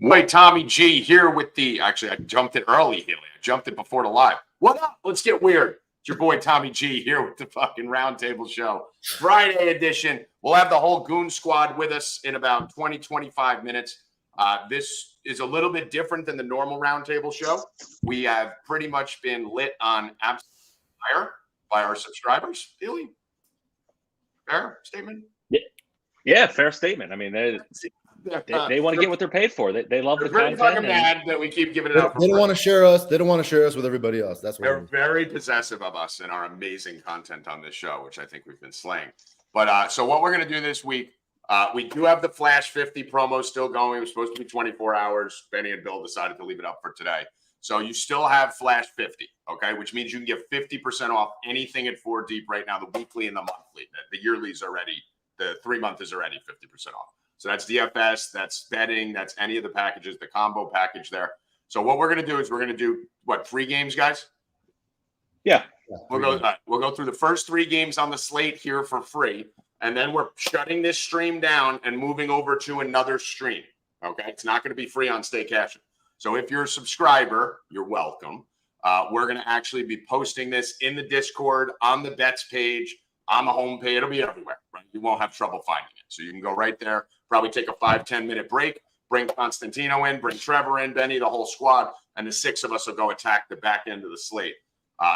Boy, Tommy G here with actually, I jumped it early, Haley. I jumped it before the live. What up? Let's get weird. It's your boy, Tommy G, here with the fucking Roundtable Show. Friday edition. We'll have the whole Goon Squad with us in about 20, 25 minutes. This is a little bit different than the normal Roundtable Show. We have pretty much been lit on absolute fire by our subscribers. Haley? Fair statement? Yeah, fair statement. I mean, they want to get what they're paid for. They love the content. They're fucking mad that we keep giving it up. They don't want to share us. They don't want to share us with everybody else. That's what they're very possessive of us and our amazing content on this show, which I think we've been slaying. But so what we're going to do this week, we do have the Flash 50 promo still going. It was supposed to be 24 hours. Benny and Bill decided to leave it up for today. So you still have Flash 50, okay, which means you can get 50% off anything at 4Deep right now, the weekly and the monthly. The yearly is already, the 3-month is already 50% off. So that's DFS, that's betting, that's any of the packages, the combo package there. So what we're going to do is we're going to do, 3 games, guys? Yeah. We'll go through the first 3 games on the slate here for free, and then we're shutting this stream down and moving over to another stream, okay? It's not going to be free on Stay Cashing. So if you're a subscriber, you're welcome. We're going to actually be posting this in the Discord, on the bets page, on the home page. It'll be everywhere, right? You won't have trouble finding it. So you can go right there, probably take a 5-10 minute break, bring Constantino in, bring Trevor in, Benny, the whole squad, and the 6 of us will go attack the back end of the slate.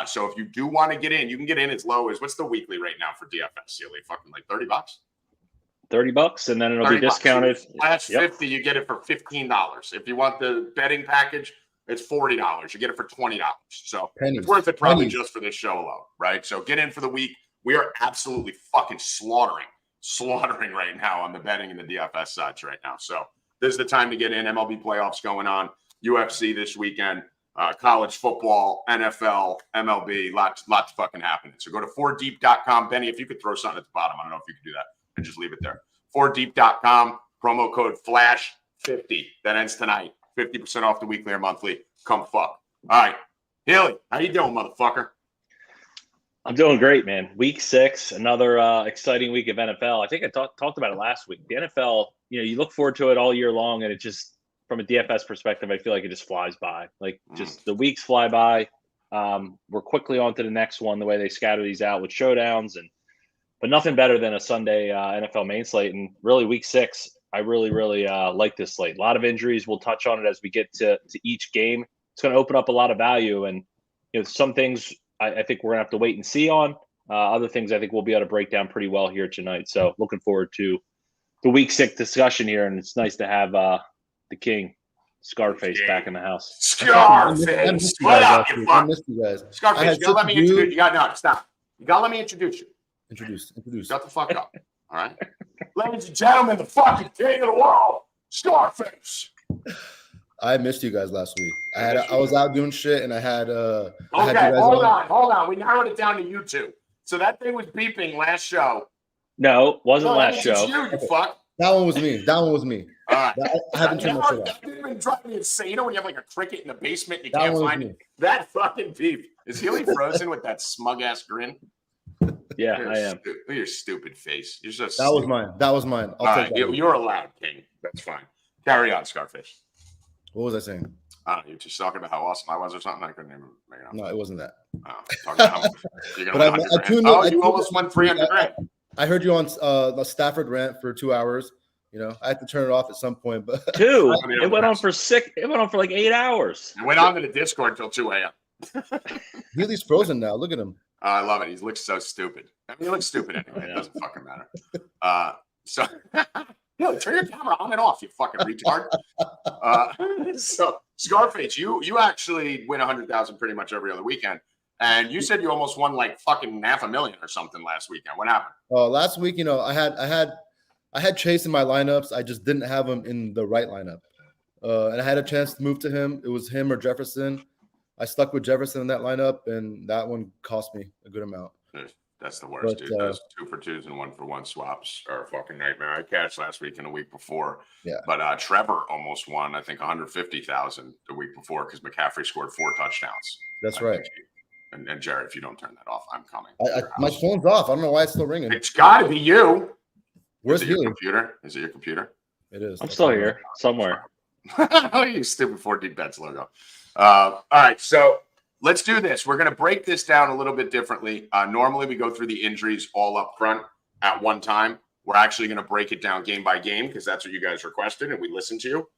So if you do want to get in, you can get in as low as, what's the weekly right now for DFS? Silly, fucking like $30? $30, and then it'll be discounted. Last 50, you get it for $15. If you want the betting package, it's $40. You get it for $20. So it's worth it probably just for this show alone, right? So get in for the week. We are absolutely fucking slaughtering right now on the betting and the DFS sides right now. So this is the time to get in. MLB playoffs going on, UFC this weekend, college football, NFL, MLB, lots fucking happening. So go to 4deep.com. Benny, if you could throw something at the bottom, I don't know if you could do that and just leave it there. 4deep.com, promo code FLASH50. That ends tonight. 50% off the weekly or monthly. Come fuck. All right. Haley, how you doing, motherfucker? I'm doing great, man. Week 6, another exciting week of NFL. I think I talked about it last week. The NFL, you look forward to it all year long, and it just, from a DFS perspective, I feel like it just flies by. Like, just the weeks fly by. We're quickly on to the next one, the way they scatter these out with showdowns. But nothing better than a Sunday NFL main slate. And really, week 6, I really like this slate. A lot of injuries. We'll touch on it as we get to each game. It's going to open up a lot of value. And some things I think we're going to have to wait and see on. Other things I think we'll be able to break down pretty well here tonight. So looking forward to the week 6 discussion here. And it's nice to have the King, Scarface, back in the house. Scarface! What up, you fuck? I missed you guys. Scarface, you got to let me introduce you. Stop. You got to let me introduce you. Introduce. Shut the fuck up. All right? Ladies and gentlemen, the fucking king of the world, Scarface. I missed you guys last week. I was out doing shit, and I had hold on. We narrowed it down to you two. So that thing was beeping last show. No, wasn't last show. You fuck. That one was me. All right. I haven't turned my shit off. That didn't even drive me insane. You know when you have like a cricket in the basement and you can't find it? That fucking beep. Is Healy frozen with that smug ass grin? Yeah, I am. Look at your stupid face. You're just That was mine. All right, you're allowed, King. That's fine. Carry on, Scarface. What was I saying? I don't know. You're just talking about how awesome I was or something. I couldn't even make it up. No, it wasn't that. You're gonna you almost won $300,000. I heard you on the Stafford rant for 2 hours. I had to turn it off at some point, but 2. It went on for 6. It went on for like 8 hours. It went on to the Discord until 2 a.m. He's frozen now. Look at him. I love it. He looks so stupid. I mean, he looks stupid anyway. It doesn't fucking matter. So, turn your camera on and off, you fucking retard. So, Scarface, you actually win $100,000 pretty much every other weekend, and you said you almost won like fucking $500,000 or something last weekend. What happened? Last week, I had Chase in my lineups. I just didn't have him in the right lineup, and I had a chance to move to him. It was him or Jefferson. I stuck with Jefferson in that lineup, and that one cost me a good amount. That's the worst, dude. Those 2 for 2s and 1 for 1 swaps are a fucking nightmare. I cashed last week and the week before. Yeah. But Trevor almost won, I think, $150,000 the week before because McCaffrey scored 4 touchdowns. That's right. And Jared, if you don't turn that off, I'm coming. My phone's off. I don't know why it's still ringing. It's got to be you. Where's your computer? Is it your computer? It is. I'm still here somewhere. Oh, you stupid 4Deep Bets logo. All right, so let's do this. We're going to break this down a little bit differently. Normally, we go through the injuries all up front at one time. We're actually going to break it down game by game because that's what you guys requested, and we listened to you.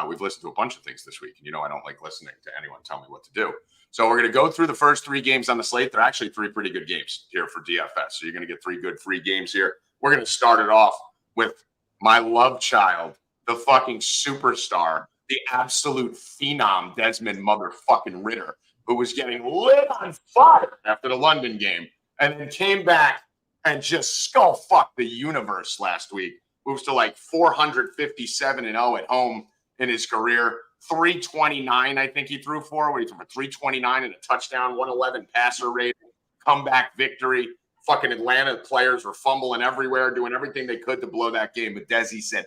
We've listened to a bunch of things this week, and I don't like listening to anyone tell me what to do. So we're going to go through the first 3 games on the slate. They're actually 3 pretty good games here for DFS. So you're going to get 3 good free games here. We're going to start it off with my love child, the fucking superstar, the absolute phenom, Desmond motherfucking Ritter, who was getting lit on fire after the London game and then came back and just skull fucked the universe last week. Moves to like 457-0 at home in his career. 329, I think he threw for. What he threw for 329 and a touchdown, 111 passer rate, comeback victory. Fucking Atlanta players were fumbling everywhere, doing everything they could to blow that game. But Desi said,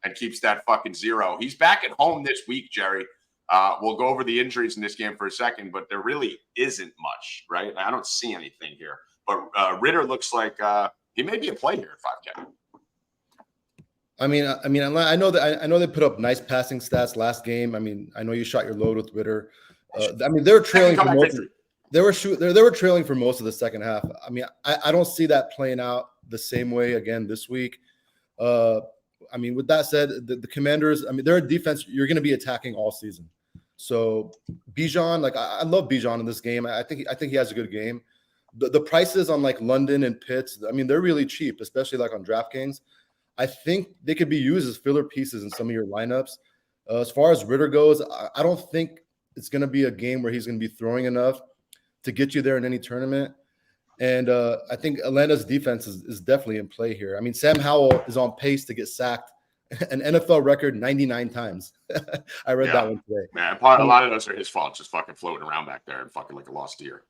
and keeps that fucking 0. He's back at home this week, Jerry. We'll go over the injuries in this game for a second, but there really isn't much, right? I don't see anything here. But Ritter looks like he may be a play here at 5K. I mean, I know they put up nice passing stats last game. I mean, I know you shot your load with Ritter. I mean, they were trailing for most. They were trailing for most of the second half. I mean, I don't see that playing out the same way again this week. I mean, with that said, the Commanders, I mean, they're a defense you're going to be attacking all season. So Bijan, like I love Bijan in this game. I think he has a good game. The prices on like London and Pitts, I mean, they're really cheap, especially like on DraftKings. I think they could be used as filler pieces in some of your lineups. As far as Ritter goes, I don't think it's going to be a game where he's going to be throwing enough to get you there in any tournament. And I think Atlanta's defense is definitely in play here. I mean, Sam Howell is on pace to get sacked an NFL record 99 times. I read that one today. Man, a lot of those are his fault, just fucking floating around back there and fucking like a lost deer.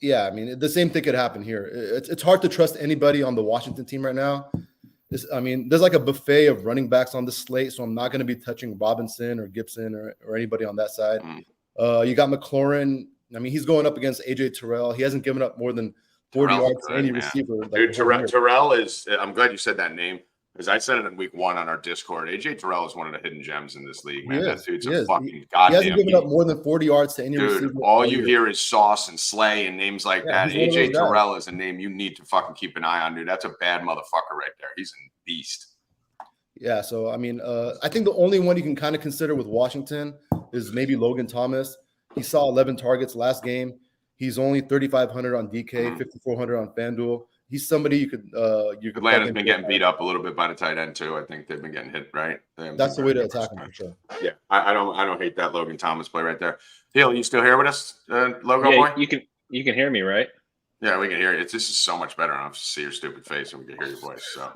Yeah, I mean, the same thing could happen here. It's hard to trust anybody on the Washington team right now. I mean, there's like a buffet of running backs on the slate, so I'm not going to be touching Robinson or Gibson or anybody on that side. You got McLaurin. I mean, he's going up against AJ Terrell. He hasn't given up more than 40 yards to any receiver. Dude, Terrell is – I'm glad you said that name because I said it in week 1 on our Discord. AJ Terrell is one of the hidden gems in this league, man. That dude's a fucking goddamn – He hasn't given up more than 40 yards to any receiver. All you hear is Sauce and Slay and names like that. AJ Terrell is a name you need to fucking keep an eye on, dude. That's a bad motherfucker right there. He's a beast. Yeah, so, I mean, I think the only one you can kind of consider with Washington is maybe Logan Thomas. He saw 11 targets last game. He's only 3,500 on DK, 5,400 on FanDuel. He's somebody you could. Atlanta's been getting beat up a little bit by the tight end too. I think they've been getting hit, right? That's the way to attack him for sure. Yeah, I don't hate that Logan Thomas play right there. Hill, you still here with us, Logo boy? You can hear me, right? Yeah, we can hear you. This is so much better. I don't have to see your stupid face, and we can hear your voice. So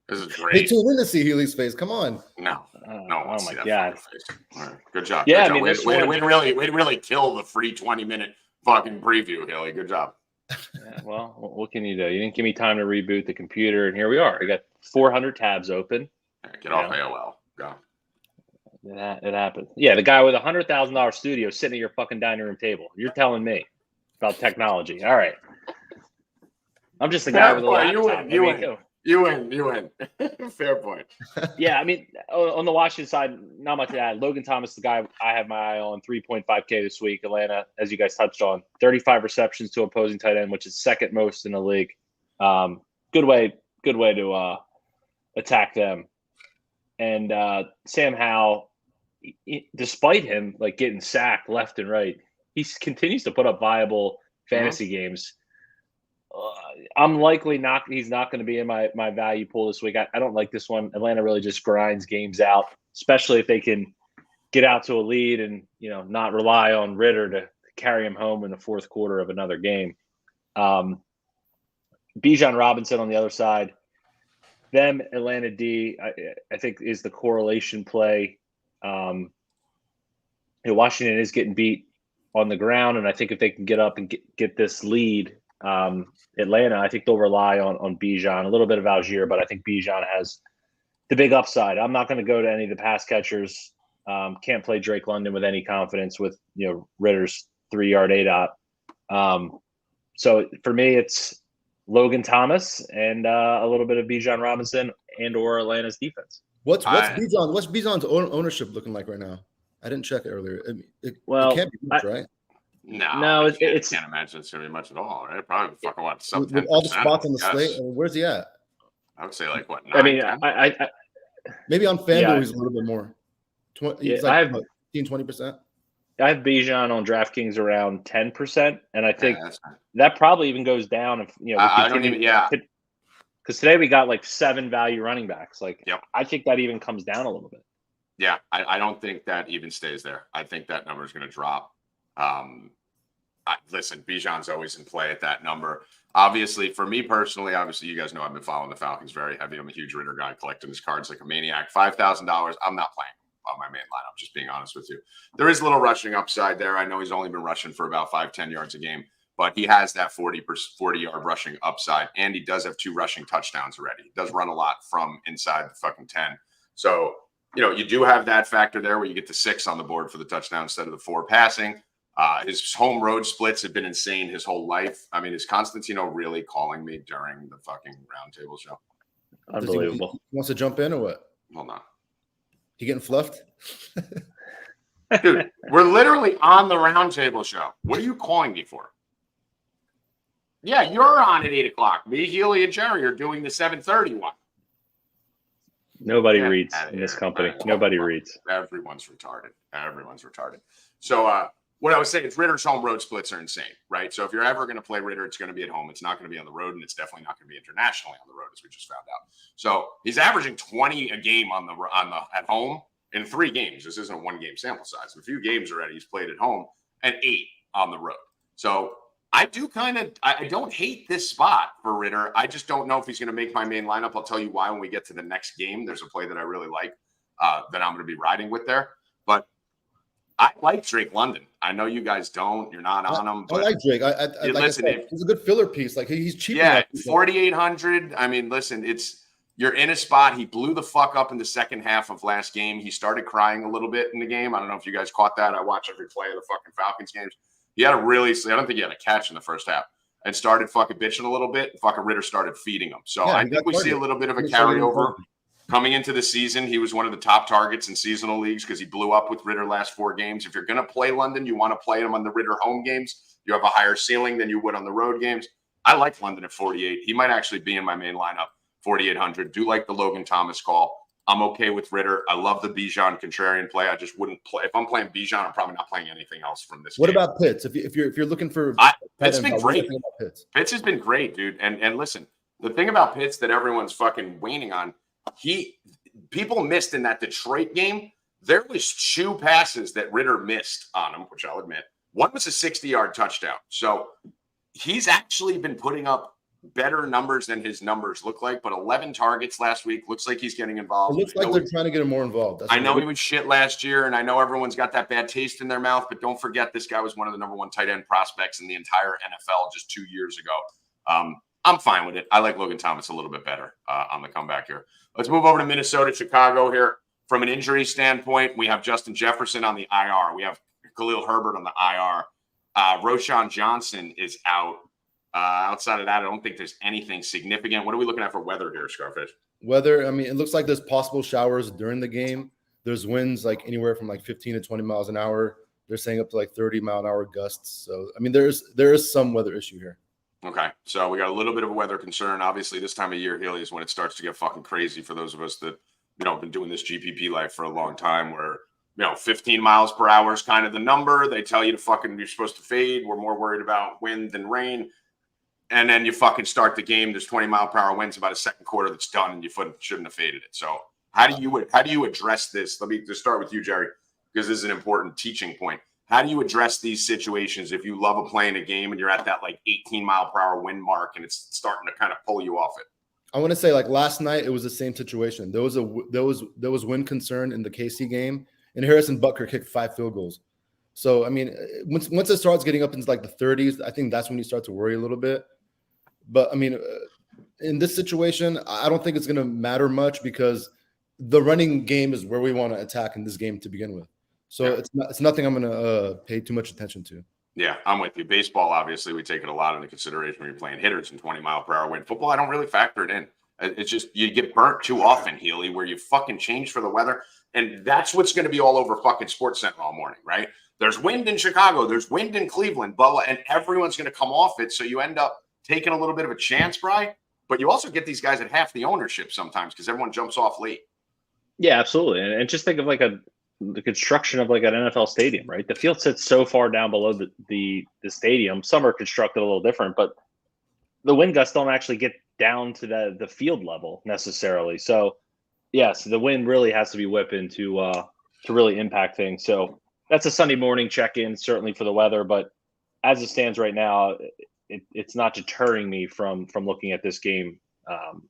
this is great. They tuned in to see Healy's face. Come on. No. Oh my God. Face. All right. Good job. Yeah, Good job. I mean, we really kill the free 20-minute fucking preview, Hilly. Good job. Yeah, well, what can you do? You didn't give me time to reboot the computer, and here we are. I got 400 tabs open. Get off AOL. Go. It happens. Yeah, the guy with a $100,000 studio sitting at your fucking dining room table. You're telling me about technology. All right. I'm just a guy with a laptop. You win. Fair point. Yeah, I mean, on the Washington side, not much to add. Logan Thomas, the guy I have my eye on, 3.5K this week. Atlanta, as you guys touched on, 35 receptions to opposing tight end, which is second most in the league. Good way to attack them. And Sam Howell, despite him like getting sacked left and right, he continues to put up viable fantasy games. I'm likely he's not going to be in my value pool this week. I don't like this one. Atlanta really just grinds games out, especially if they can get out to a lead and, not rely on Ritter to carry him home in the fourth quarter of another game. Bijan Robinson on the other side, them Atlanta D, I think is the correlation play. Washington is getting beat on the ground, and I think if they can get up and get this lead, Atlanta, I think they'll rely on Bijan, a little bit of Algier, but I think Bijan has the big upside. I'm not going to go to any of the pass catchers. Can't play Drake London with any confidence with Ritter's 3-yard ADOT. So for me, it's Logan Thomas and a little bit of Bijan Robinson and or Atlanta's defense. What's Bijan's ownership looking like right now? I didn't check it earlier. It can't be much, right? No, I can't imagine it's gonna be much at all, right? Probably fucking what, sub 10%. With all the spots on the slate. Where's he at? I would say like what? 9, I mean, 10? I maybe on FanDuel he's a little bit more. He's I like 15-20%. I have Bijan on DraftKings around 10%, and I think Yeah, that probably even goes down if I don't even. Yeah, because today we got like 7 value running backs. Like, yep. I think that even comes down a little bit. Yeah, I don't think that even stays there. I think that number is going to drop. Listen, Bijan's always in play at that number. Obviously, for me personally, you guys know I've been following the Falcons very heavy. I'm a huge Ritter guy, collecting his cards like a maniac. $5,000, I'm not playing on my main lineup, just being honest with you. There is a little rushing upside there. I know he's only been rushing for about 5-10 yards a game, but he has that 40-yard rushing upside, and he does have 2 rushing touchdowns already. He does run a lot from inside the fucking 10. So, you do have that factor there where you get the 6 on the board for the touchdown instead of the 4 passing. His home road splits have been insane his whole life. I mean, is Constantino really calling me during the fucking roundtable show? Unbelievable. He wants to jump in or what? Hold on. He getting fluffed? Dude, we're literally on the roundtable show. What are you calling me for? Yeah, you're on at 8 o'clock. Me, Healy, and Jerry are doing the 7:30 one. Nobody reads in this company. Nobody reads. Everyone's retarded. So what I was saying is Ritter's home road splits are insane, right? So if you're ever going to play Ritter, it's going to be at home. It's not going to be on the road, and it's definitely not going to be internationally on the road, as we just found out. So he's averaging 20 a game at home in 3 games. This isn't a 1-game sample size. A few games already he's played at home, and 8 on the road. So I don't hate this spot for Ritter. I just don't know if he's going to make my main lineup. I'll tell you why when we get to the next game. There's a play that I really like that I'm going to be riding with there. But I like Drake London. I know you guys don't. You're not on him. But I like Drake. He's a good filler piece. Like he's cheap. Yeah, 4,800. I mean, listen, you're in a spot. He blew the fuck up in the second half of last game. He started crying a little bit in the game. I don't know if you guys caught that. I watch every play of the fucking Falcons games. He had I don't think he had a catch in the first half and started fucking bitching a little bit. Fucking Ritter started feeding him. So I think we see a little bit of a carryover coming into the season. He was one of the top targets in seasonal leagues because he blew up with Ritter last 4 games. If you're going to play London, you want to play him on the Ritter home games. You have a higher ceiling than you would on the road games. I like London at 48. He might actually be in my main lineup, 4,800. Do like the Logan Thomas call. I'm okay with Ritter. I love the Bijan contrarian play. I just wouldn't play. If I'm playing Bijan, I'm probably not playing anything else from this What game. about Pitts? If you're looking for Pitts been great. Pitts has been great, dude. And listen, the thing about Pitts that everyone's fucking waning on, people missed in that Detroit game. There was 2 passes that Ritter missed on him, which I'll admit. One was a 60-yard touchdown. So he's actually been putting up better numbers than his numbers look like, but 11 targets last week. Looks like he's getting involved. It looks like they're trying to get him more involved. I know he was shit last year, and I know everyone's got that bad taste in their mouth, but don't forget this guy was one of the number 1 tight end prospects in the entire NFL just 2 years ago. I'm fine with it. I like Logan Thomas a little bit better on the comeback here. Let's move over to Minnesota, Chicago here. From an injury standpoint, we have Justin Jefferson on the IR. We have Khalil Herbert on the IR. Roschon Johnson is out. Outside of that, I don't think there's anything significant. What are we looking at for weather here, Scarfish? Weather, I mean, it looks like there's possible showers during the game. There's winds like anywhere from like 15 to 20 miles an hour. They're saying up to like 30-mile-an-hour gusts. So, I mean, there is some weather issue here. Okay, so we got a little bit of a weather concern. Obviously, this time of year, Healy, is when it starts to get fucking crazy for those of us that, have been doing this GPP life for a long time where, 15 miles per hour is kind of the number. They tell you you're supposed to fade. We're more worried about wind than rain. And then you fucking start the game. There's 20-mile-per-hour winds about a second quarter that's done, and you shouldn't have faded it. So how do you address this? Let me just start with you, Jerry, because this is an important teaching point. How do you address these situations if you love playing a game and you're at that like 18-mile-per-hour wind mark and it's starting to kind of pull you off it? I want to say like last night it was the same situation. There was wind concern in the KC game, and Harrison Butker kicked 5 field goals. So I mean, once it starts getting up into like the 30s, I think that's when you start to worry a little bit. But I mean, in this situation, I don't think it's going to matter much because the running game is where we want to attack in this game to begin with. So it's nothing I'm going to pay too much attention to. Yeah, I'm with you. Baseball, obviously, we take it a lot into consideration when you're playing hitters in 20-mile-per-hour wind. Football, I don't really factor it in. It's just you get burnt too often, Healy, where you fucking change for the weather. And that's what's going to be all over fucking SportsCenter all morning, right? There's wind in Chicago. There's wind in Cleveland, blah, and everyone's going to come off it. So you end up taking a little bit of a chance, Bri. But you also get these guys at half the ownership sometimes because everyone jumps off late. Yeah, absolutely. And just think of like the construction of like an NFL stadium, right? The field sits so far down below the stadium. Some are constructed a little different, but the wind gusts don't actually get down to the field level necessarily. So yes, the wind really has to be whipping to really impact things. So that's a Sunday morning check-in, certainly for the weather. But as it stands right now, it's not deterring me from looking at this game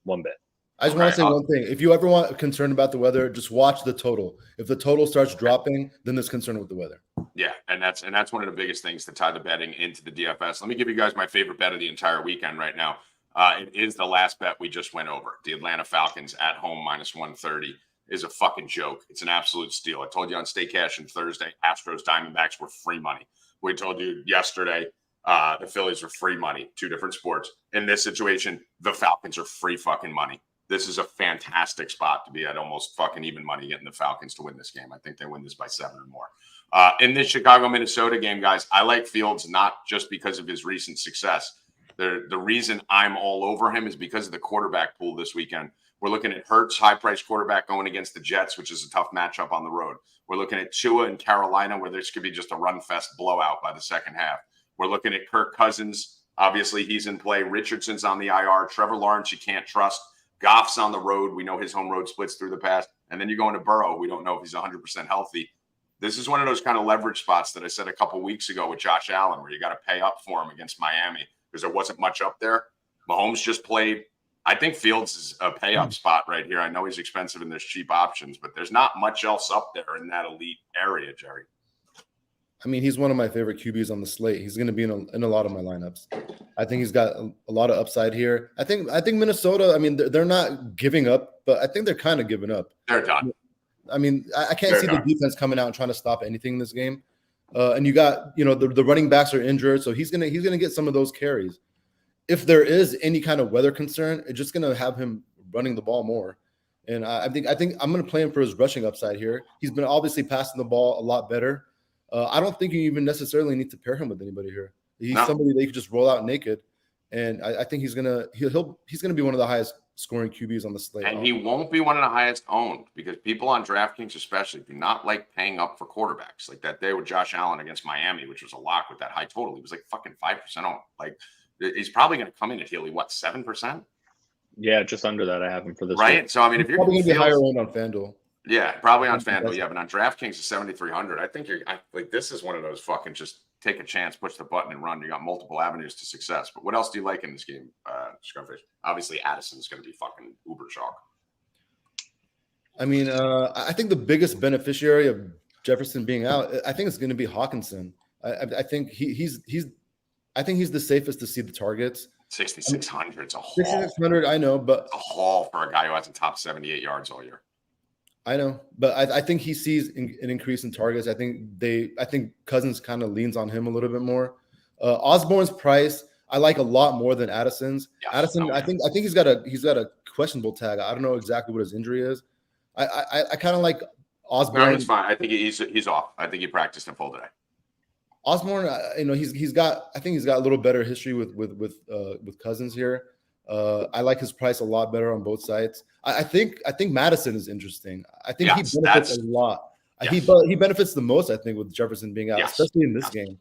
one bit. I just want to say one thing. If you ever want concerned about the weather, just watch the total. If the total starts dropping, then there's concern with the weather. Yeah, and that's one of the biggest things to tie the betting into the DFS. Let me give you guys my favorite bet of the entire weekend right now. It is the last bet we just went over. The Atlanta Falcons at home -130 is a fucking joke. It's an absolute steal. I told you on Stay Cash and Thursday, Astros Diamondbacks were free money. We told you yesterday the Phillies are free money, two different sports. In this situation, the Falcons are free fucking money. This is a fantastic spot to be at, almost fucking even money getting the Falcons to win this game. I think they win this by 7 or more. In this Chicago-Minnesota game, guys, I like Fields not just because of his recent success. The reason I'm all over him is because of the quarterback pool this weekend. We're looking at Hurts, high-priced quarterback going against the Jets, which is a tough matchup on the road. We're looking at Tua in Carolina, where this could be just a run-fest blowout by the second half. We're looking at Kirk Cousins. Obviously, he's in play. Richardson's on the IR. Trevor Lawrence, you can't trust. Goff's on the road. We know his home road splits through the past. And then you're going to Burrow. We don't know if he's 100% healthy. This is one of those kind of leverage spots that I said a couple weeks ago with Josh Allen, where you got to pay up for him against Miami because there wasn't much up there. Mahomes just played. I think Fields is a pay up spot right here. I know he's expensive and there's cheap options, but there's not much else up there in that elite area, Jerry. I mean, he's one of my favorite QBs on the slate. He's going to be in a lot of my lineups. I think he's got a lot of upside here. I think Minnesota, I mean, they're not giving up, but I think they're kind of giving up. They're done. I mean, I can't see the defense coming out and trying to stop anything in this game. And you got, the running backs are injured, so he's gonna get some of those carries. If there is any kind of weather concern, it's just gonna have him running the ball more. And I think I'm gonna play him for his rushing upside here. He's been obviously passing the ball a lot better. I don't think you even necessarily need to pair him with anybody here. He's somebody that you could just roll out naked, and I think he's gonna be one of the highest scoring QBs on the slate. And he won't be one of the highest owned because people on DraftKings especially do not like paying up for quarterbacks. Like that day with Josh Allen against Miami, which was a lock with that high total. He was like fucking 5% owned. Like he's probably going to come in at Healy, 7%? Yeah, just under that. I have him for this. Right. Week. So I mean, if you're probably going to be higher owned on FanDuel. Yeah, probably on FanDuel. Yeah, but on DraftKings is 7,300. I think this is one of those fucking just take a chance, push the button, and run. You got multiple avenues to success. But what else do you like in this game, Scrumfish? Obviously, Addison's going to be fucking uber chalk. I mean, I think the biggest beneficiary of Jefferson being out, I think it's going to be Hawkinson. I think he's the safest to see the targets. 6,600. It's a haul. 6,600. I know, but it's a haul for a guy who hasn't topped 78 yards all year. I know, but I think he sees an increase in targets. I think Cousins kind of leans on him a little bit more. Osborne's price I like a lot more than Addison's. Yes, Addison, I think he's got a questionable tag. I don't know exactly what his injury is. I kind of like Osborne. No, he's fine. I think he's off. I think he practiced in full today. Osborne, he's got a little better history with Cousins here. I like his price a lot better on both sides. I think Madison is interesting. I think he benefits a lot. Yes. He benefits the most, I think, with Jefferson being out, especially in this game.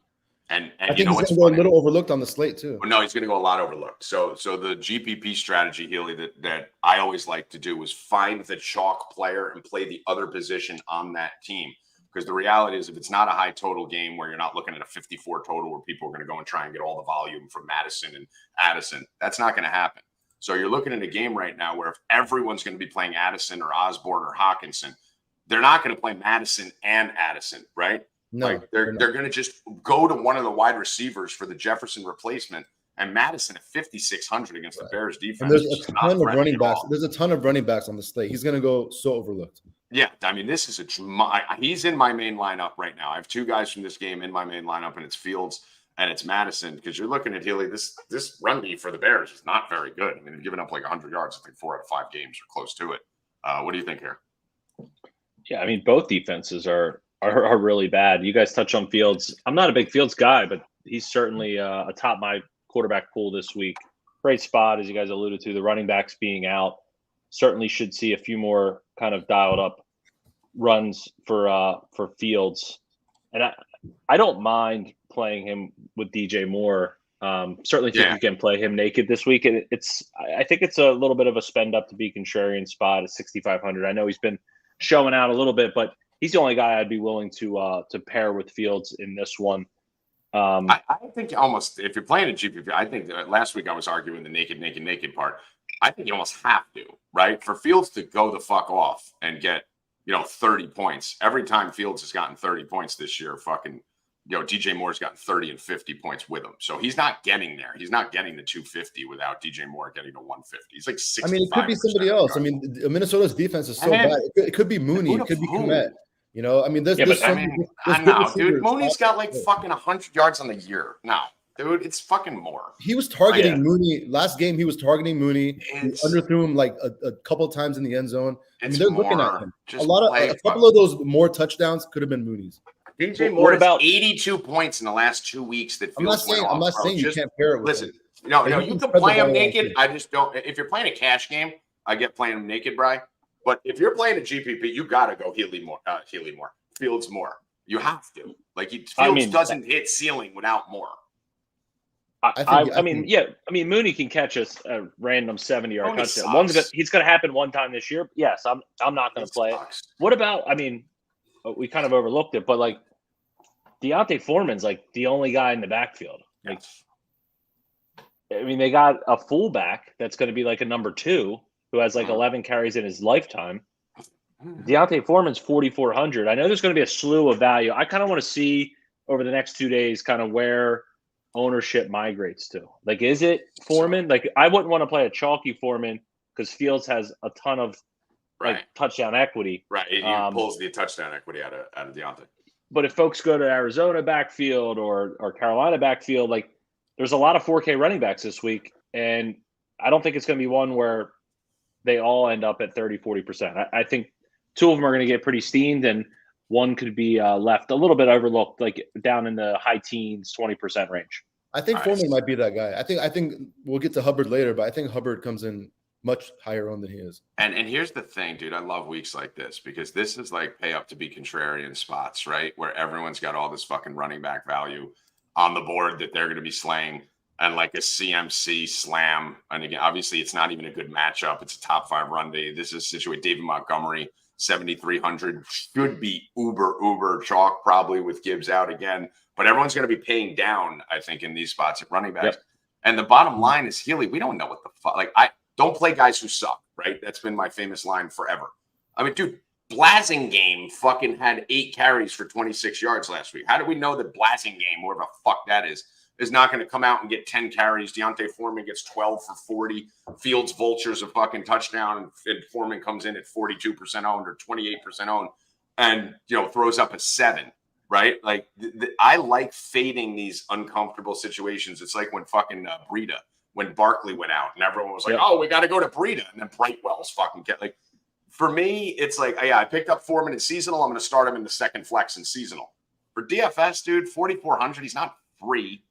And I think he's going to go a little overlooked on the slate too. Well, no, he's going to go a lot overlooked. So the GPP strategy, Healy, that I always like to do is find the chalk player and play the other position on that team. Because the reality is, if it's not a high total game where you're not looking at a 54 total where people are going to go and try and get all the volume from Madison and Addison, that's not going to happen. So you're looking at a game right now where if everyone's going to be playing Addison or Osborne or Hawkinson, they're not going to play Madison and Addison, right? No, like they're going to just go to one of the wide receivers for the Jefferson replacement, and Madison at 5,600 against the Bears defense. And there's a ton of running backs. There's a ton of running backs on the slate. He's going to go so overlooked. Yeah, I mean, this is he's in my main lineup right now. I have two guys from this game in my main lineup, and it's Fields and it's Madison, because you're looking at Healy. This run D for the Bears is not very good. I mean, they've given up like 100 yards, I think 4 out of 5 games or close to it. What do you think here? Yeah, I mean, both defenses are really bad. You guys touch on Fields. I'm not a big Fields guy, but he's certainly atop my quarterback pool this week. Great spot, as you guys alluded to. The running backs being out certainly should see a few more kind of dialed up runs for Fields, and I don't mind playing him with DJ Moore. Certainly think you can play him naked this week. I think it's a little bit of a spend up to be contrarian spot at 6,500. I know he's been showing out a little bit, but he's the only guy I'd be willing to pair with Fields in this one. I think almost, if you're playing a GPP, I think last week I was arguing the naked part. I think you almost have to, right? For Fields to go the fuck off and get 30 points. Every time Fields has gotten 30 points this year, DJ Moore's gotten 30 and 50 points with him. So he's not getting there. He's not getting the 250 without DJ Moore getting to 150. He's like 65. I mean, it could be somebody else. I mean, Minnesota's defense is so bad. It could be Mooney. It could be Kmet. I mean, there's I know, dude. Mooney's got like fucking 100 yards on the year. No, dude, it's fucking more. He was targeting Mooney last game. He was targeting Mooney. He underthrew him like a couple of times in the end zone. I mean, they're looking at him. A couple of those more touchdowns could have been Mooney's. DJ Moore about 82 points in the last 2 weeks. I'm not saying you can't pair it with him. No, you can play him naked. I just don't. If you're playing a cash game, I get playing him naked, Bri. But if you're playing a GPP, you got to go Fields more. You have to. Fields doesn't hit ceiling without Moore. I mean, Mooney can catch a random 70-yard touchdown. He's going to happen one time this year. Yes, I'm not going to play it. What about? I mean, we kind of overlooked it, but Deontay Foreman's the only guy in the backfield. I mean, they got a fullback that's going to be a number 2 who has 11 carries in his lifetime. Deontay Foreman's 4,400. I know there's going to be a slew of value. I kind of want to see over the next 2 days kind of where ownership migrates to. Is it Foreman? I wouldn't want to play a chalky Foreman because Fields has a ton of touchdown equity. Right. He pulls the touchdown equity out of Deontay. But if folks go to Arizona backfield or Carolina backfield, there's a lot of 4K running backs this week. And I don't think it's going to be one where they all end up at 30, 40%. I think 2 of them are going to get pretty steamed, and one could be left a little bit overlooked, down in the high teens, 20% range. I think Foreman might be that guy. I think we'll get to Hubbard later, but I think Hubbard comes in much higher on than he is. And here's the thing, dude. I love weeks like this because this is pay up to be contrarian spots, right? Where everyone's got all this fucking running back value on the board that they're going to be slaying, and a CMC slam. And again, obviously, it's not even a good matchup. It's a top 5 run day. This is situated. David Montgomery, 7,300, should be uber chalk probably with Gibbs out again. But everyone's going to be paying down, I think, in these spots at running backs. Yep. And the bottom line is, Healy, we don't know what the fuck. I don't play guys who suck, right? That's been my famous line forever. I mean, dude, Blasingame fucking had 8 carries for 26 yards last week. How do we know that Blasingame, whoever the fuck that is not going to come out and get 10 carries? Deontay Foreman gets 12 for 40. Fields vultures a fucking touchdown, and Foreman comes in at 42% owned or 28% owned and, throws up a 7, right? I like fading these uncomfortable situations. It's like when fucking Breida, when Barkley went out and everyone was like, oh, we got to go to Breida. And then Brightwell's fucking for me, it's I picked up Foreman in seasonal. I'm going to start him in the second flex in seasonal. For DFS, dude, 4,400, he's not free.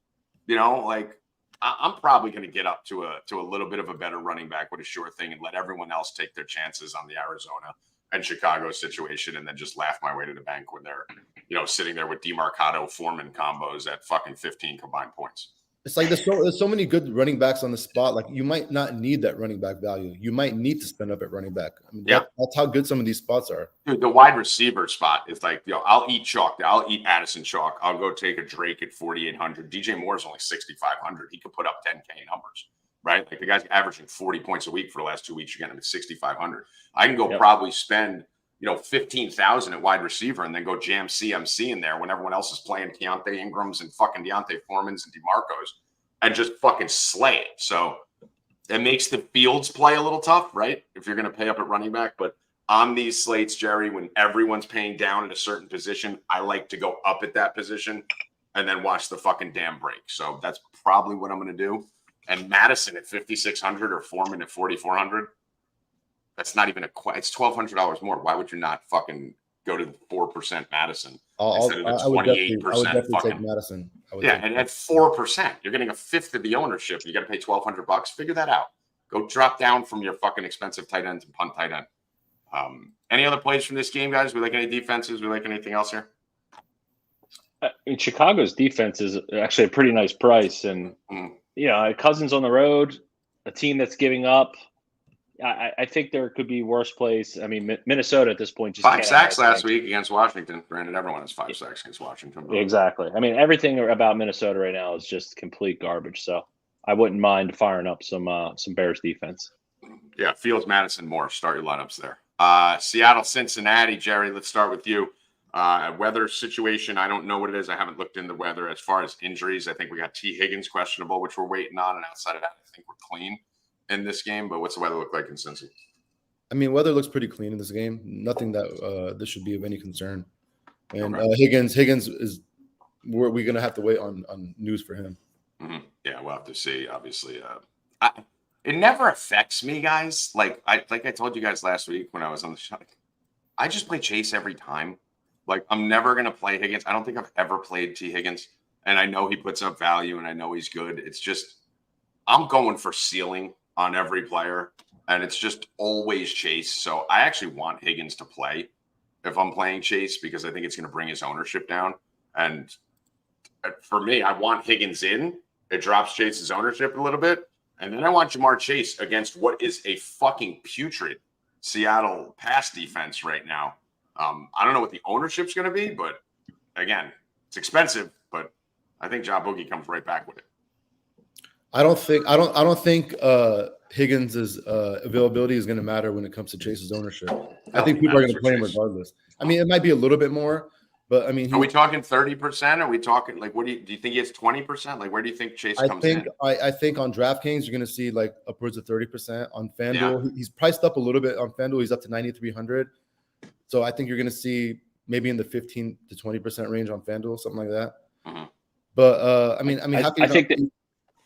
I'm probably going to get up to a little bit of a better running back with a sure thing and let everyone else take their chances on the Arizona and Chicago situation, and then just laugh my way to the bank when they're, sitting there with DeMarcado Foreman combos at fucking 15 combined points. It's there's so many good running backs on the spot. You might not need that running back value. You might need to spend up at running back. I mean, that's how good some of these spots are. Dude, the wide receiver spot is I'll eat chalk. I'll eat Addison chalk. I'll go take a Drake at 4,800. DJ Moore's only 6,500. He could put up 10K numbers, right? The guy's averaging 40 points a week for the last 2 weeks. You're getting him at 6,500. I can go probably spend 15,000 at wide receiver and then go jam CMC in there when everyone else is playing Keontae Ingrams and fucking Deontay Foremans and DeMarcos and just fucking slay it. So it makes the Fields play a little tough, right? If you're going to pay up at running back. But on these slates, Jerry, when everyone's paying down at a certain position, I like to go up at that position and then watch the fucking damn break. So that's probably what I'm going to do. And Madison at 5,600 or Foreman at 4,400. That's not even it's $1,200 more. Why would you not fucking go to the 4% Madison instead of the 28%? I would definitely take Madison. And at 4%, you're getting a fifth of the ownership. You got to pay $1,200. Figure that out. Go drop down from your fucking expensive tight ends and punt tight end. Any other plays from this game, guys? We like any defenses? We like anything else here? Chicago's defense is actually a pretty nice price, and Cousins on the road, a team that's giving up. I think there could be worse plays. I mean, Minnesota at this point just 5 sacks last week against Washington. Granted, everyone has 5 sacks against Washington. But... Exactly. I mean, everything about Minnesota right now is just complete garbage. So I wouldn't mind firing up some Bears defense. Yeah, Fields, Madison, Moore. Start your lineups there. Seattle, Cincinnati. Jerry, let's start with you. Weather situation, I don't know what it is. I haven't looked into weather. As far as injuries, I think we got T. Higgins questionable, which we're waiting on. And outside of that, I think we're clean in this game. But what's the weather look like in Cincy? I mean, weather looks pretty clean in this game. Nothing that this should be of any concern. And Higgins is we're going to have to wait on news for him. Mm-hmm. Yeah, we'll have to see. Obviously, it never affects me, guys. Like I told you guys last week when I was on the show, I just play Chase every time. Like, I'm never going to play Higgins. I don't think I've ever played T. Higgins. And I know he puts up value, and I know he's good. It's just, I'm going for ceiling on every player, and it's just always Chase. So I actually want Higgins to play if I'm playing Chase because I think it's going to bring his ownership down. And for me, I want Higgins in. It drops Chase's ownership a little bit. And then I want Jamar Chase against what is a fucking putrid Seattle pass defense right now. I don't know what the ownership's going to be, but again, it's expensive. But I think Ja Boogie comes right back with it. I don't think Higgins' availability is going to matter when it comes to Chase's ownership. I think people are going to play him regardless. I mean, it might be a little bit more, but I mean, are we talking 30%? Are we talking like what do you think he has 20%? Like where do you think Chase comes in? I think on DraftKings you're going to see like upwards of 30%. On FanDuel, he's priced up a little bit. On FanDuel, he's up to 9,300. So I think you're going to see maybe in the 15 to 20% range on FanDuel, something like that. Mm-hmm. But I think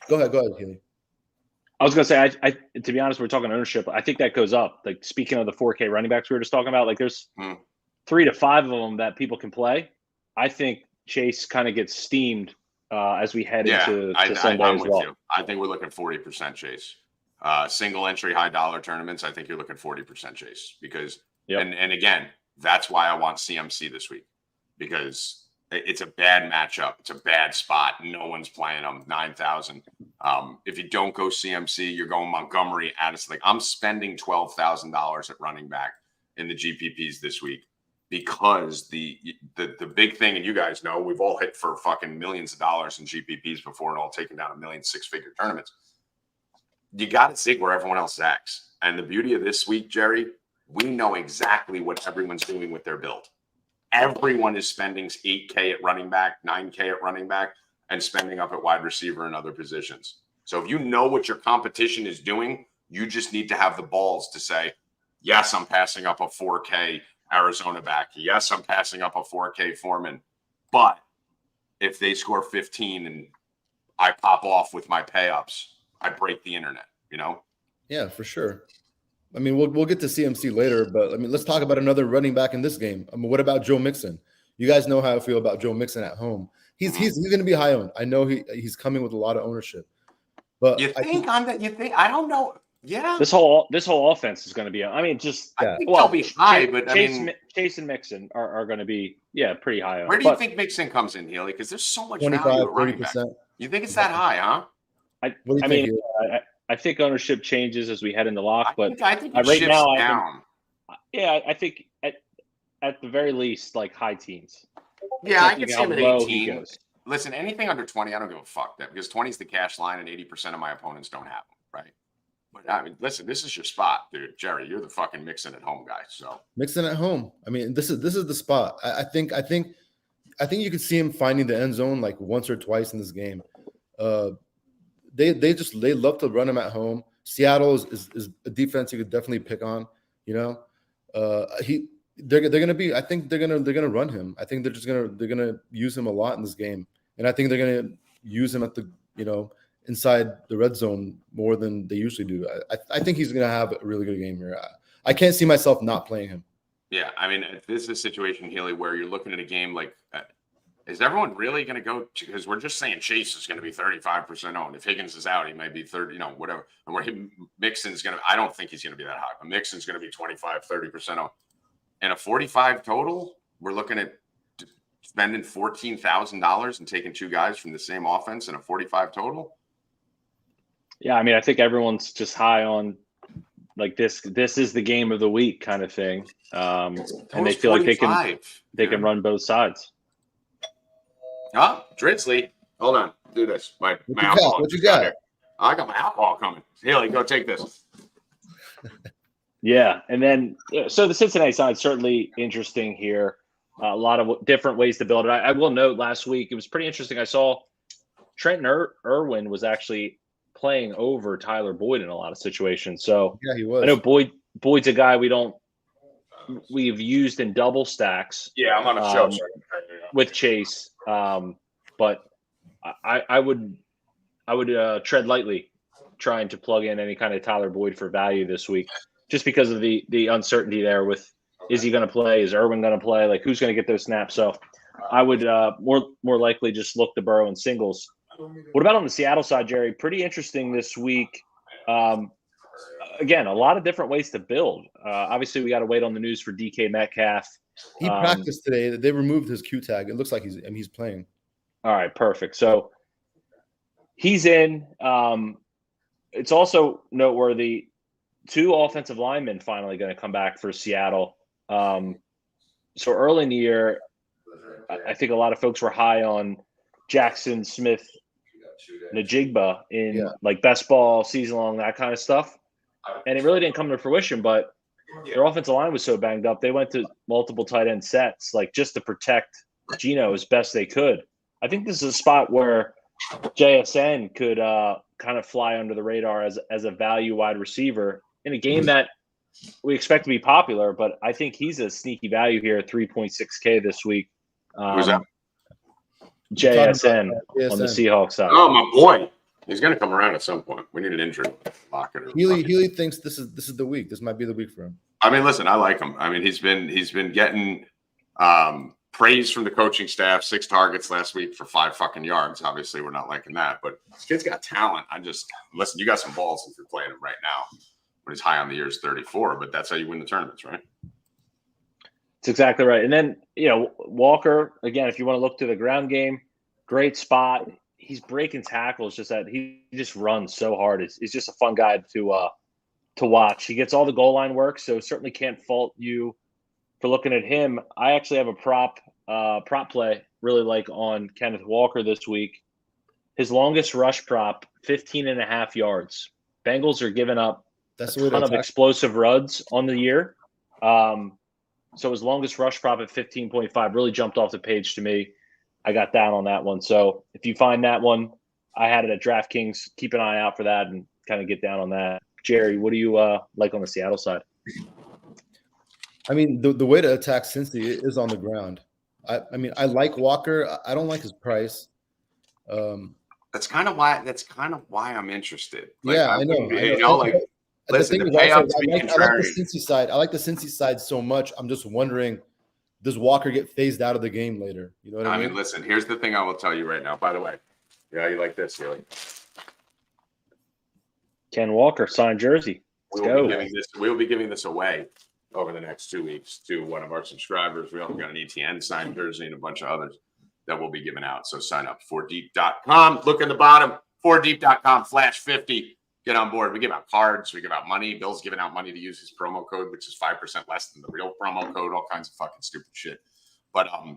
go ahead, Keely. I was going to say, I to be honest, we're talking ownership. I think that goes up. Like speaking of the 4K running backs we were just talking about, like there's 3 to 5 of them that people can play. I think Chase kind of gets steamed as we head into Sunday as well. You. I think we're looking 40% Chase. Single entry high dollar tournaments, I think you're looking 40% Chase because. Yep. And again, that's why I want CMC this week because it's a bad matchup. It's a bad spot. No one's playing them 9,000. If you don't go CMC, you're going Montgomery. Addison. Like I'm spending $12,000 at running back in the GPPs this week because the big thing, and you guys know, we've all hit for fucking millions of dollars in GPPs before and all taken down $1 million 6-figure tournaments. You got to zig where everyone else zags. And the beauty of this week, Jerry, we know exactly what everyone's doing with their build. Everyone is spending $8K at running back, $9K at running back, and spending up at wide receiver and other positions. So if you know what your competition is doing, you just need to have the balls to say, yes, I'm passing up a 4K Arizona back. Yes, I'm passing up a 4K Foreman. But if they score 15 and I pop off with my pay-ups, I break the internet, you know? Yeah, for sure. I mean, we'll get to CMC later, but I mean, let's talk about another running back in this game. I mean, what about Joe Mixon? You guys know how I feel about Joe Mixon at home. He's going to be high owned. I know he's coming with a lot of ownership. But you think I don't know. Yeah. This whole offense is going to be. I mean, just I think they'll be high, but Chase and Mixon are going to be pretty high owned. Where do you think Mixon comes in, Healy? Because there's so much 25, 30%. You think it's that high, huh? I think ownership changes as we head into lock, but I think right now, down. I think at the very least, like high teens. Yeah, I can see him at 18. Listen, anything under 20, I don't give a fuck that because 20 is the cash line, and 80% of my opponents don't have them, right? But I mean, listen, this is your spot, dude. Jerry, you're the fucking Mixon at home guy. So Mixon at home. I mean, this is the spot. I think you could see him finding the end zone like once or twice in this game. They love to run him at home. Seattle is a defense you could definitely pick on. You know, they're gonna be. I think they're gonna run him. I think they're gonna use him a lot in this game. and I think they're going to use him at the inside the red zone more than they usually do. I think he's going to have a really good game here. I can't see myself not playing him. Yeah, I mean, this is a situation, Healy, where you're looking at a game like, is everyone really going to go? Because we're just saying Chase is going to be 35% owned. If Higgins is out, he might be 30, whatever. And where Mixon's going to, I don't think he's going to be that high, but Mixon's going to be 25, 30% owned. And a 45 total, we're looking at spending $14,000 and taking two guys from the same offense in a 45 total. Yeah, I mean, I think everyone's just high on like this is the game of the week kind of thing. And they feel like they can run both sides. Oh, Dritzley. Hold on. Do this. My alcohol. What you got? I got my alcohol coming. Haley, go take this. Yeah. And then, so the Cincinnati side certainly interesting here. A lot of different ways to build it. I will note last week, it was pretty interesting. I saw Trenton Irwin was actually playing over Tyler Boyd in a lot of situations. So yeah, he was. I know Boyd's a guy we've used in double stacks. Yeah, I'm on a show with Chase. But I would tread lightly trying to plug in any kind of Tyler Boyd for value this week, just because of the uncertainty there with, is he going to play? Is Irwin going to play? Like, who's going to get those snaps? So I would more likely just look to Burrow in singles. What about on the Seattle side, Jerry? Pretty interesting this week. Again, a lot of different ways to build. Obviously, we got to wait on the news for DK Metcalf. He practiced today. They removed his Q tag. It looks like he's playing. All right, perfect. So he's in. It's also noteworthy, 2 offensive linemen finally going to come back for Seattle. So early in the year, I think a lot of folks were high on Jackson Smith Najigba in like best ball, season long, that kind of stuff. And it really didn't come to fruition, but their offensive line was so banged up, they went to multiple tight end sets, like just to protect Geno as best they could. I think this is a spot where JSN could kind of fly under the radar as a value wide receiver in a game that we expect to be popular, but I think he's a sneaky value here at 3.6K this week. Who's that? JSN on the Seahawks side. Oh, my boy. He's going to come around at some point. We need an injury locker. Healy thinks this is the week. This might be the week for him. I mean, listen, I like him. I mean, he's been getting praise from the coaching staff. 6 targets last week for 5 fucking yards. Obviously, we're not liking that, but this kid's got talent. Listen, you got some balls if you're playing him right now. When he's high on the year is 34, but that's how you win the tournaments, right? That's exactly right. And then, Walker, again, if you want to look to the ground game, great spot. He's breaking tackles, just that he just runs so hard. He's just a fun guy to watch. He gets all the goal line work, so certainly can't fault you for looking at him. I actually have a prop play really like on Kenneth Walker this week. His longest rush prop, 15.5 yards. Bengals are giving up a ton of explosive runs on the year. So his longest rush prop at 15.5 really jumped off the page to me. I got down on that one. So if you find that one, I had it at DraftKings. Keep an eye out for that and kind of get down on that. Jerry, what do you like on the Seattle side? I mean, the way to attack Cincy is on the ground. I mean, I like Walker. I don't like his price. That's kind of why I'm interested. Like, yeah, I know. Listen, the thing is also, I like the Cincy side. I like the Cincy side so much. I'm just wondering, does Walker get phased out of the game later? You know what I mean? Listen, here's the thing I will tell you right now. By the way, you like this, really? Ken Walker signed jersey. We'll be giving this away over the next 2 weeks to one of our subscribers. We also got an ETN signed jersey and a bunch of others that we'll be giving out. So sign up 4deep.com. Look in the bottom, 4deep.com/50. Get on board. We give out cards. We give out money. Bill's giving out money to use his promo code, which is 5% less than the real promo code, all kinds of fucking stupid shit. But I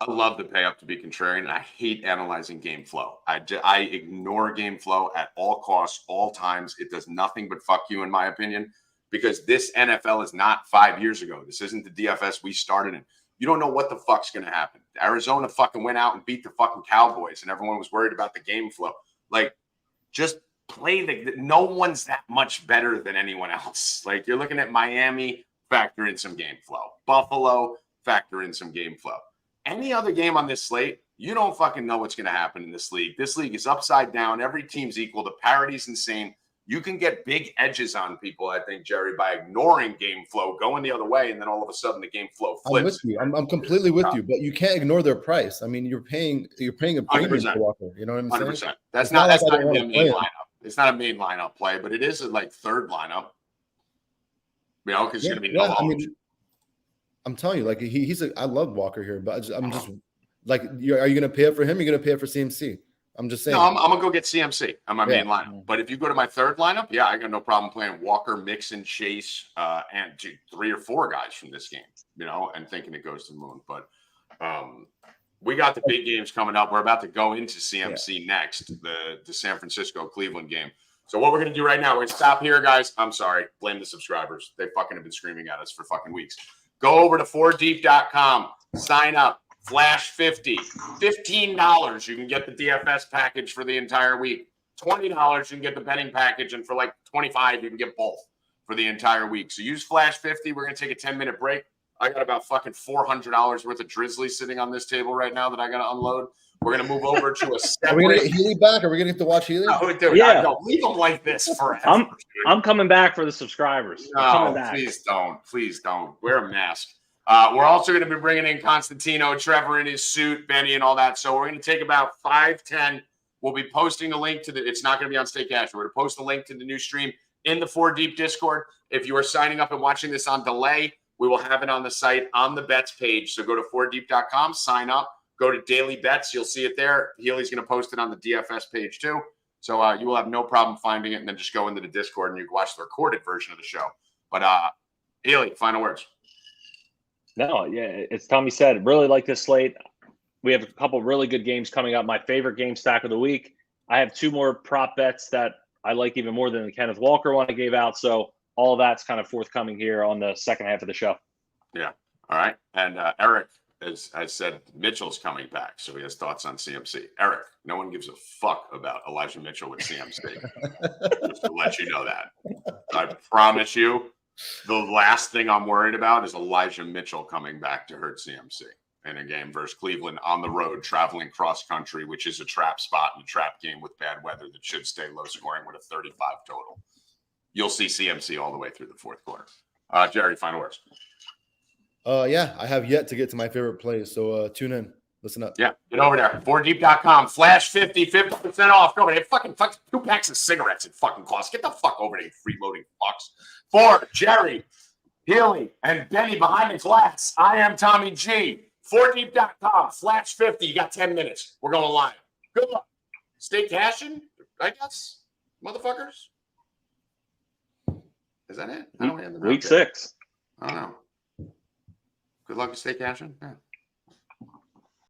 love to pay up to be contrarian, and I hate analyzing game flow. I ignore game flow at all costs, all times. It does nothing but fuck you, in my opinion, because this NFL is not 5 years ago. This isn't the DFS we started in. You don't know what the fuck's going to happen. Arizona fucking went out and beat the fucking Cowboys, and everyone was worried about the game flow. Like, just play no one's that much better than anyone else. Like, you're looking at Miami, factor in some game flow. Buffalo, factor in some game flow. Any other game on this slate, you don't fucking know what's going to happen in this league. This league is upside down. Every team's equal. The parity's insane. You can get big edges on people, I think, Jerry, by ignoring game flow, going the other way, and then all of a sudden the game flow flips. I'm with you. I'm completely with you, but you can't ignore their price. I mean, you're paying a premium 100%. for Walker. You know what I'm saying? 100%. That's not a main lineup. It's not a main lineup play, but it is a third lineup. You know, because it's going to be no. I mean, I'm telling you, I love Walker here, but I'm just like, are you going to pay it for him? You're going to pay it for CMC. I'm just saying. No, I'm going to go get CMC on my main lineup. But if you go to my third lineup, I got no problem playing Walker, Mixon, Chase, and 3 or 4 guys from this game, you know, and thinking it goes to the moon. But we got the big games coming up. We're about to go into CMC next, the San Francisco-Cleveland game. So what we're going to do right now, we're going to stop here, guys. I'm sorry. Blame the subscribers. They fucking have been screaming at us for fucking weeks. Go over to 4deep.com, sign up. Flash 50, $15. You can get the DFS package for the entire week. $20, you can get the betting package, and for like $25, you can get both for the entire week. So use Flash 50. We're gonna take a 10-minute break. I got about fucking $400 worth of Drizzly sitting on this table right now that I gotta unload. We're gonna move over to a separate. Are we gonna get Healy back? Are we gonna get to watch Healy? No, dude, no, leave them like this forever. I'm coming back for the subscribers. No, please don't. Wear a mask. We're also going to be bringing in Constantino, Trevor in his suit, Benny, and all that. So we're going to take about 5-10. We'll be posting a link to it's not going to be on Stay Cash. We're going to post a link to the new stream in the 4Deep Discord. If you are signing up and watching this on delay, we will have it on the site on the bets page. So go to 4deep.com, sign up, go to daily bets. You'll see it there. Healy's going to post it on the DFS page too. So you will have no problem finding it, and then just go into the Discord and you can watch the recorded version of the show. But Healy, final words. No, it's Tommy said. Really like this slate. We have a couple really good games coming up. My favorite game stack of the week. I have 2 more prop bets that I like even more than the Kenneth Walker one I gave out. So all of that's kind of forthcoming here on the second half of the show. Yeah. All right. And Eric, as I said, Mitchell's coming back. So he has thoughts on CMC. Eric, no one gives a fuck about Elijah Mitchell with CMC. Just to let you know that. I promise you. The last thing I'm worried about is Elijah Mitchell coming back to hurt CMC in a game versus Cleveland on the road, traveling cross country, which is a trap spot and a trap game with bad weather that should stay low scoring with a 35 total. You'll see CMC all the way through the fourth quarter. Jerry, final words. I have yet to get to my favorite plays, so tune in. Listen up. Yeah, get over there. 4deep.com, Flash 50% off. Go over there. Fucking 2 packs of cigarettes it fucking costs. Get the fuck over there, you freeloading fucks. For Jerry, Healy, and Benny behind the glass, I am Tommy G. 4deep.com, Flash 50. You got 10 minutes. We're going live. Good luck. Stay cashing, I guess, motherfuckers. Is that it? I don't have the Week 6. I don't know. Good luck to stay cashing. Yeah.